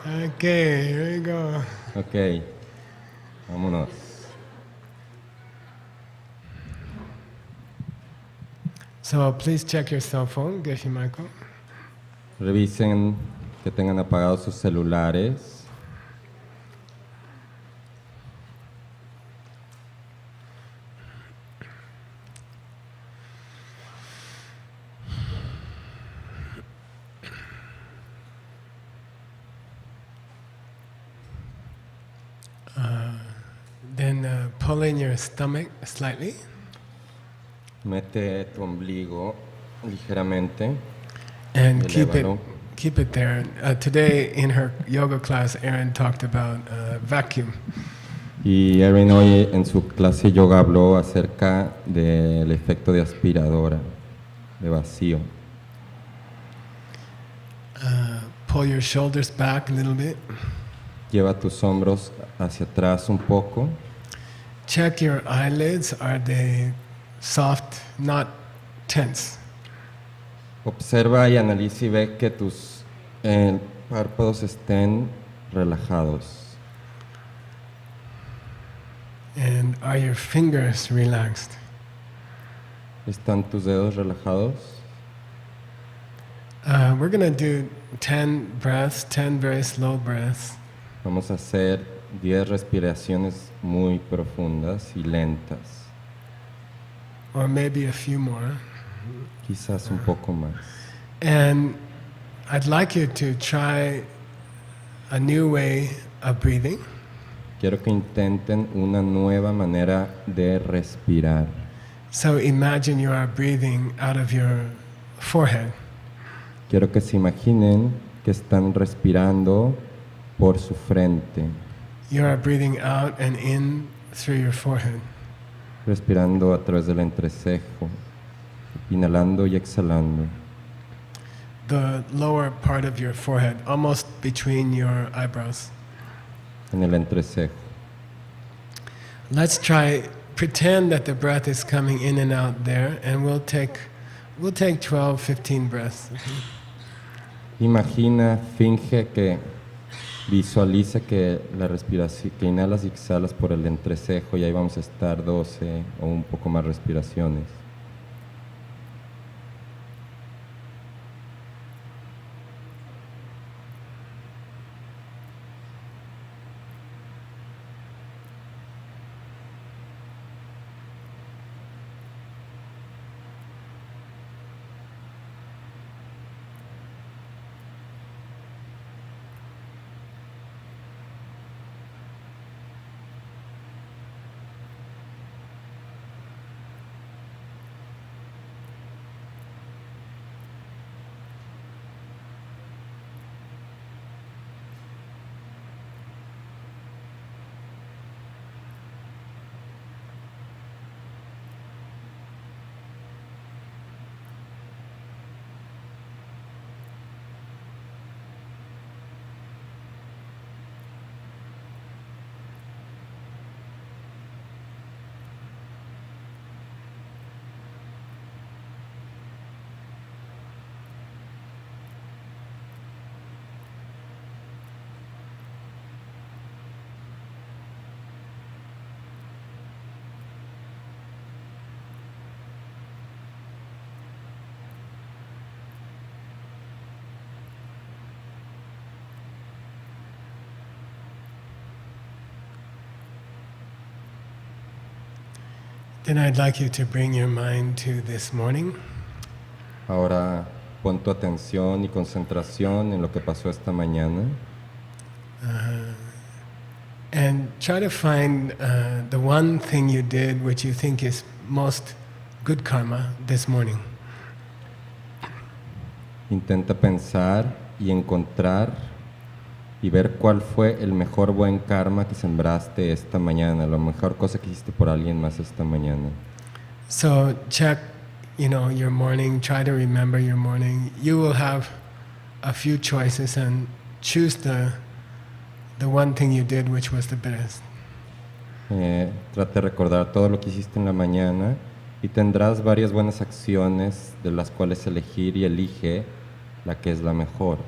Okay, here we go. Ok, vámonos. So please check your cell phone, Geshe Michael. Revisen que tengan apagados sus celulares. Then pull in your stomach slightly. Mete tu ombligo ligeramente. And Elévalo. keep it there. Today in her yoga class, Erin talked about vacuum. Y Erin hoy en su clase yoga habló acerca del efecto de aspiradora, de vacío. Pull your shoulders back a little bit. Lleva tus hombros hacia atrás un poco. Check your eyelids. Are they soft, not tense? Observa y analiza y ve que tus párpados estén relajados. And are your fingers relaxed? ¿Están tus dedos relajados? We're going to do 10 breaths, 10 very slow breaths. Vamos a hacer 10 respiraciones muy profundas y lentas. Or maybe a few more. Quizás un poco más. And I'd like you to try a new way of breathing. Quiero que intenten una nueva manera de respirar. So imagine you are breathing out of your forehead. Quiero que se imaginen que están respirando por su frente, You are breathing out and in through your forehead. respirando a través del entrecejo, inhalando y exhalando. The lower part of your forehead, almost between your eyebrows. En el entrecejo. Let's try, pretend that the breath is coming in and out there, and we'll take 12, 15 breaths. Imagina, finge que visualiza que la respiración, que inhalas y exhalas por el entrecejo y ahí vamos a estar 12 o un poco más respiraciones. Then I'd like you to bring your mind to this morning. Ahora pon tu atención y concentración en lo que pasó esta mañana And try to find the one thing you did which you think is most good karma this morning. Intenta pensar y encontrar y ver cuál fue el mejor buen karma que sembraste esta mañana, la mejor cosa que hiciste por alguien más esta mañana. So check, your morning, try to remember your morning. You will have a few choices and choose the one thing you did which was the best. Trata de recordar todo lo que hiciste en la mañana y tendrás varias buenas acciones de las cuales elegir y elige la que es la mejor.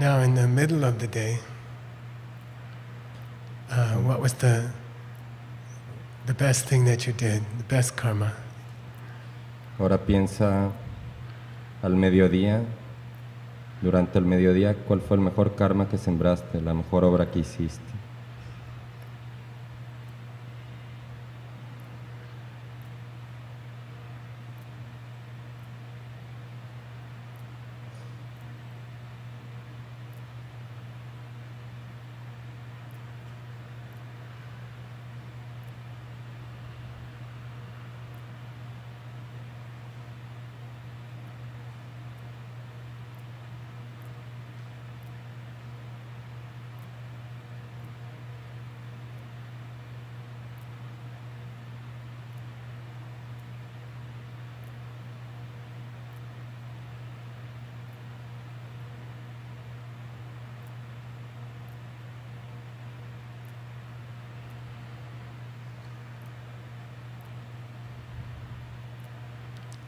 Now, in the middle of the day, what was the best thing that you did, the best karma? Ahora piensa al mediodía, durante el mediodía, ¿cuál fue el mejor karma que sembraste, la mejor obra que hiciste?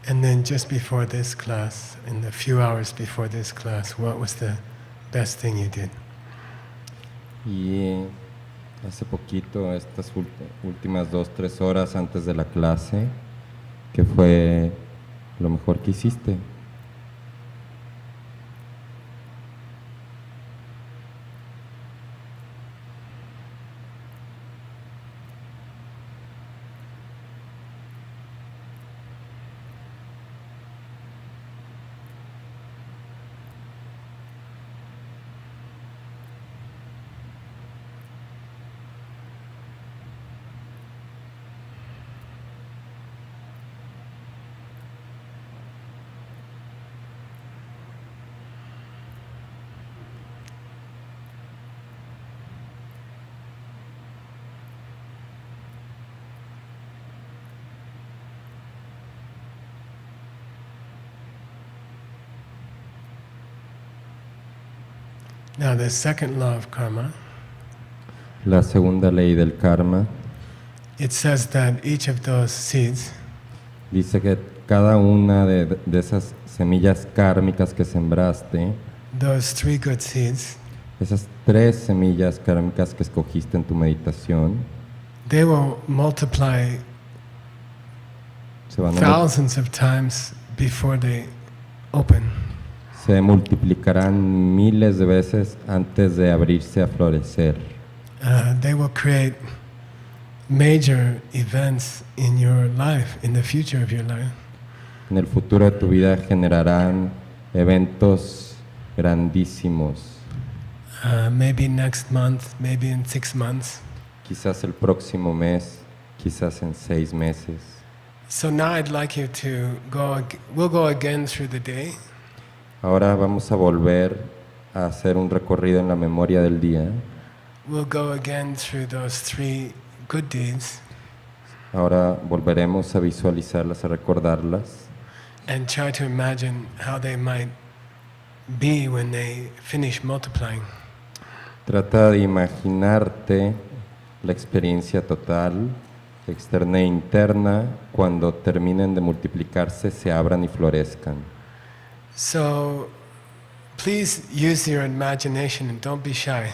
And then just before this class, in the few hours before this class, what was the best thing you did? Y hace poquito, estas últimas 2-3 horas antes de la clase, ¿qué fue lo mejor que hiciste? Now, the second law of karma, La segunda ley del karma it says that each of those seeds dice que cada una de esas semillas kármicas que sembraste, those 3 good seeds, esas 3 semillas kármicas que escogiste en tu meditación, they will multiply se van a thousands of times before they open. se multiplicarán miles de veces antes de abrirse a florecer. They will create major events in your life, in the future of your life. En el futuro de tu vida generarán eventos grandísimos, Maybe next month, maybe in 6 months. quizás el próximo mes, quizás en 6 meses. So now I'd like you to we'll go again through the day. Ahora vamos a volver a hacer un recorrido en la memoria del día. We'll go again through those 3 good deeds Ahora volveremos a visualizarlas, a recordarlas and try to imagine how they might be when they finish multiplying. Trata de imaginarte la experiencia total, externa e interna, cuando terminen de multiplicarse, se abran y florezcan. So please use your imagination and don't be shy.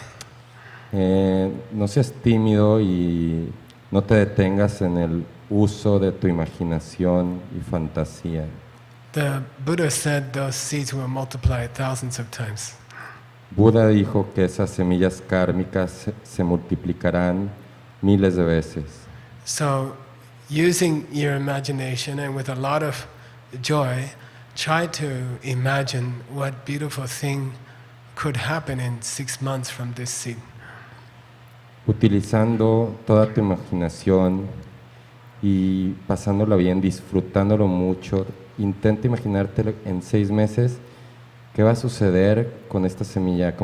No seas tímido y no te detengas en el uso de tu imaginación y fantasía. The Buddha said those seeds will multiply thousands of times. Buda dijo que esas semillas kármicas se multiplicarán miles de veces. So using your imagination and with a lot of joy, try to imagine what beautiful thing could happen in 6 months from this seed. Utilizando toda tu imaginación y pasándola bien, disfrutándolo mucho, intenta imaginarte en 6 meses qué va a suceder con esta semilla,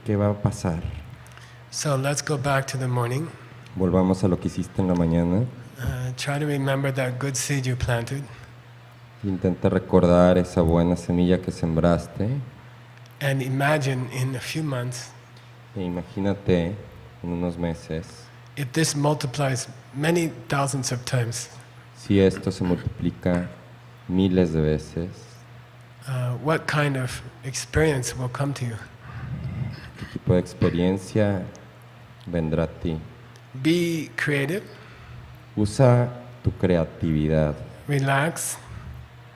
qué va a pasar. So let's go back to the morning. Volvamos a lo que hiciste en la mañana. Try to remember that good seed you planted Intenta recordar esa buena semilla que sembraste and imagine in a few months e imagínate en unos meses if this multiplies many thousands of times. si esto se multiplica miles de veces, What kind of experience will come to you? qué tipo de experiencia vendrá a ti. Be creative, Usa tu creatividad relax,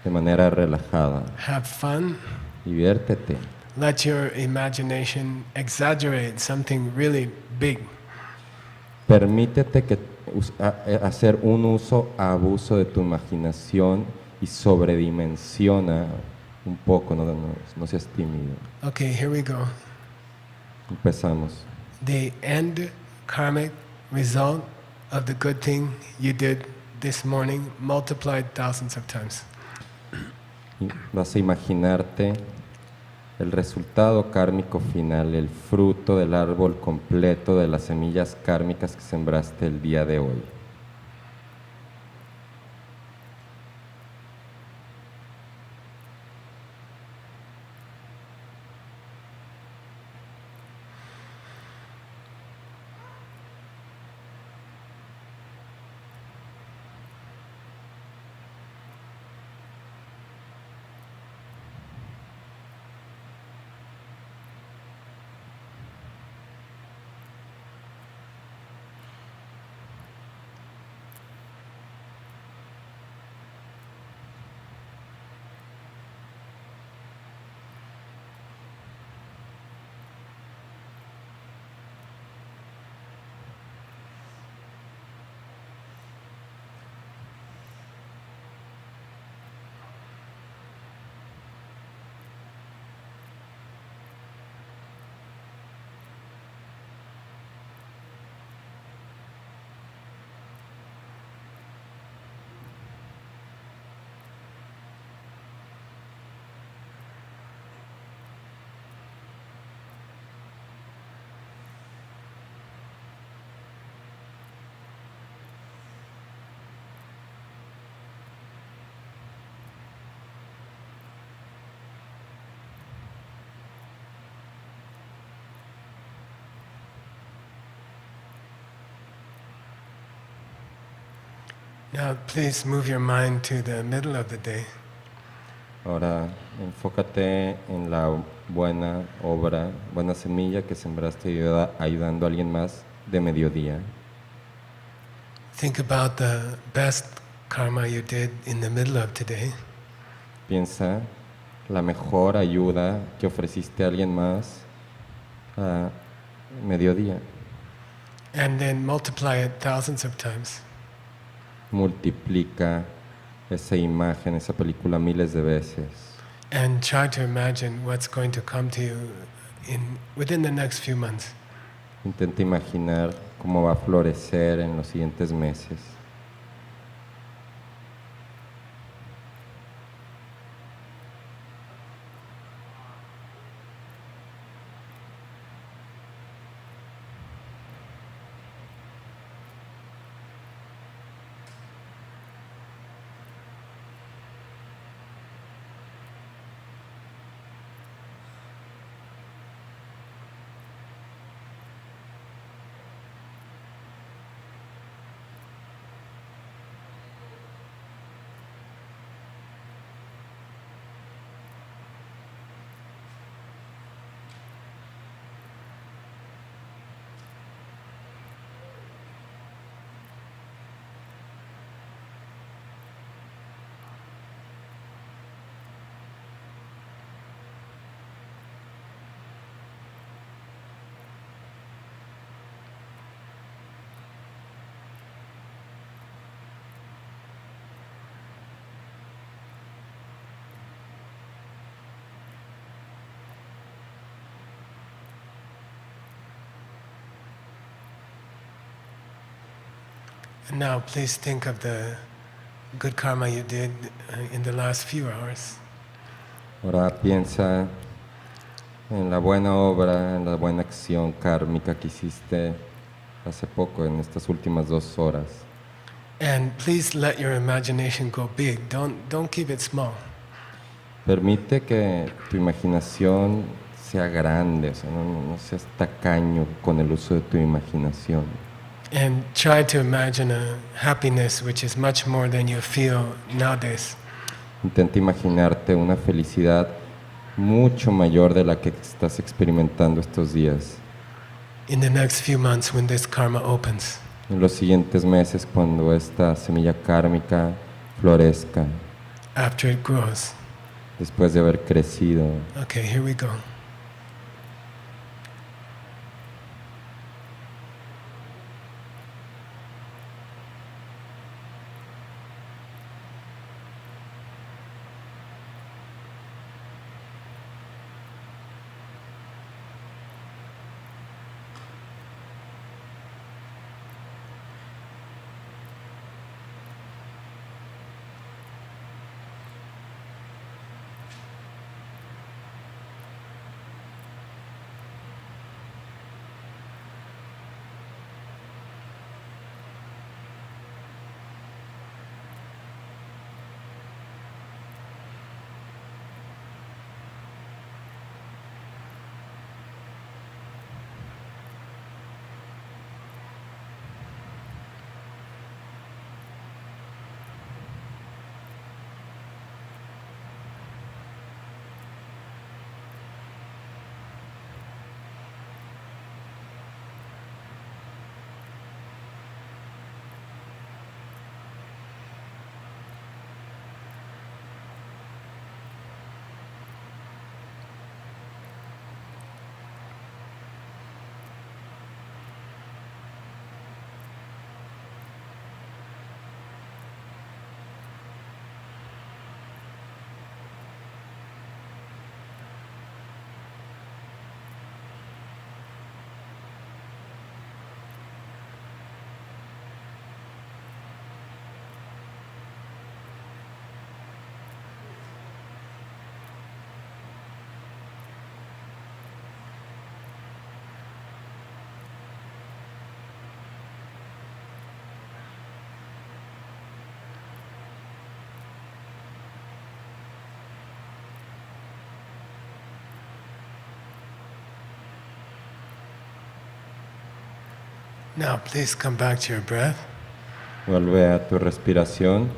de manera relajada. have fun. Diviértete. Let your imagination exaggerate something really big. Permítete hacer un abuso de tu imaginación y sobredimensiona un poco, no seas tímido. Okay, here we go. Empezamos. The end karmic result of the good thing you did this morning multiplied thousands of times. Y vas a imaginarte el resultado kármico final, el fruto del árbol completo de las semillas kármicas que sembraste el día de hoy. Now please move your mind to the middle of the day. Ahora enfócate en la buena obra, buena semilla que sembraste ayudando a alguien más de mediodía. Think about the best karma you did in the middle of today. Piensa la mejor ayuda que ofreciste a alguien más a mediodía. And then multiply it thousands of times. Multiplica esa imagen, esa película miles de veces. And try to imagine what's going to come to you within the next few months. Intenta imaginar cómo va a florecer en los siguientes meses. And now please think of the good karma you did in the last few hours. Ahora piensa en la buena obra, en la buena acción kármica que hiciste hace poco, en estas últimas 2 horas. And please let your imagination go big. Don't keep it small. Permite que tu imaginación sea grande, o sea, no seas tacaño con el uso de tu imaginación. And try to imagine a happiness which is much more than you feel nowadays. Intenta imaginarte una felicidad mucho mayor de la que estás experimentando estos días. In the next few months when this karma opens. En los siguientes meses, cuando esta semilla kármica florezca, After it grows. después de haber crecido. Okay, here we go. Now please come back to your breath. Vuelve a tu respiración.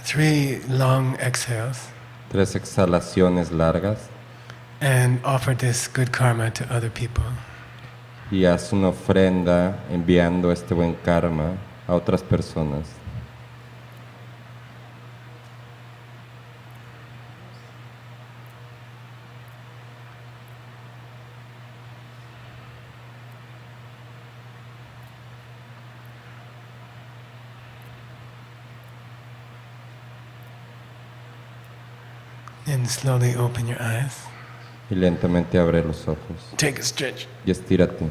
3 long exhales. 3 exhalaciones largas. And offer this good karma to other people. Y haz una ofrenda enviando este buen karma a otras personas. And slowly open your eyes. Y lentamente abre los ojos. Take a stretch. Y estírate.